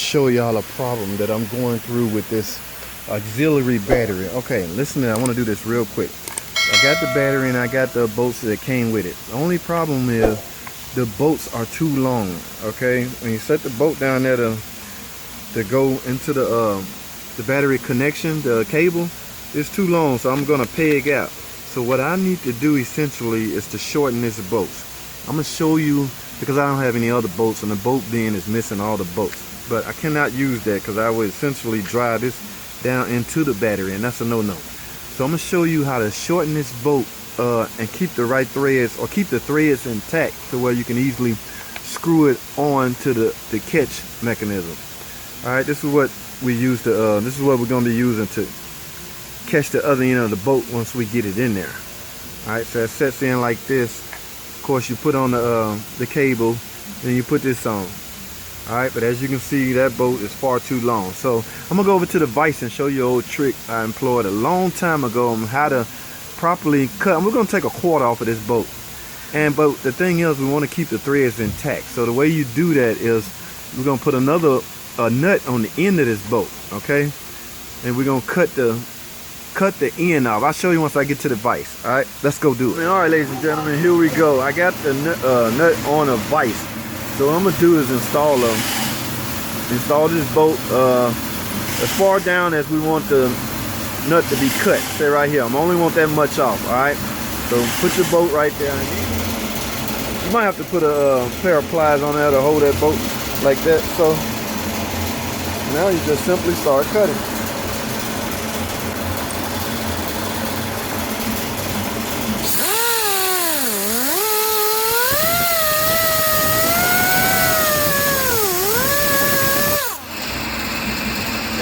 show y'all a problem that I'm going through with this auxiliary battery. Okay, listen, I want to do this real quick. I got the battery and I got the bolts that came with it. The only problem is the bolts are too long. Okay, when you set the bolt down there to go into the battery connection, the cable, it's too long, so I'm gonna peg out. So what I need to do essentially is to shorten this bolt. I'm gonna show you, because I don't have any other bolts and the bolt bin is missing all the bolts, but I cannot use that because I would essentially drive this down into the battery, and that's a no-no. So I'm gonna show you how to shorten this bolt and keep the right threads, or keep the threads intact to where you can easily screw it on to the catch mechanism. All right, this is what we use to this is what we're going to be using to catch the other end of the bolt once we get it in there. All right, so it sets in like this. Of course, you put on the cable, then you put this on. All right, but as you can see, that bolt is far too long. So I'm gonna go over to the vise and show you an old trick I employed a long time ago on how to properly cut. And we're gonna take a quarter off of this bolt. But the thing is, we want to keep the threads intact. So the way you do that is we're gonna put another nut on the end of this bolt, okay? And we're gonna cut the end off. I'll show you once I get to the vise. All right, let's go do it. All right, ladies and gentlemen, here we go. I got the nut on a vise. So what I'm gonna do is install this bolt as far down as we want the nut to be cut. Stay right here. I only want that much off. All right. So put your bolt right there. You might have to put a pair of pliers on there to hold that bolt like that. So now you just simply start cutting.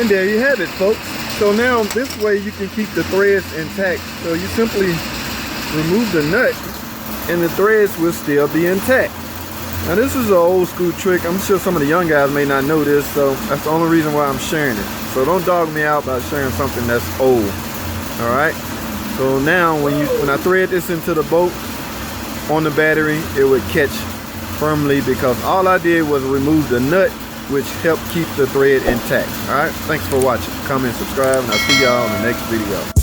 And there you have it, folks. So now this way you can keep the threads intact. So you simply remove the nut and the threads will still be intact. Now this is an old school trick. I'm sure some of the young guys may not know this, so that's the only reason why I'm sharing it. So don't dog me out by sharing something that's old. All right. So now when I thread this into the bolt on the battery, it would catch firmly because all I did was remove the nut, which helped keep the thread intact. All right. Thanks for watching. Comment, subscribe, and I'll see y'all in the next video.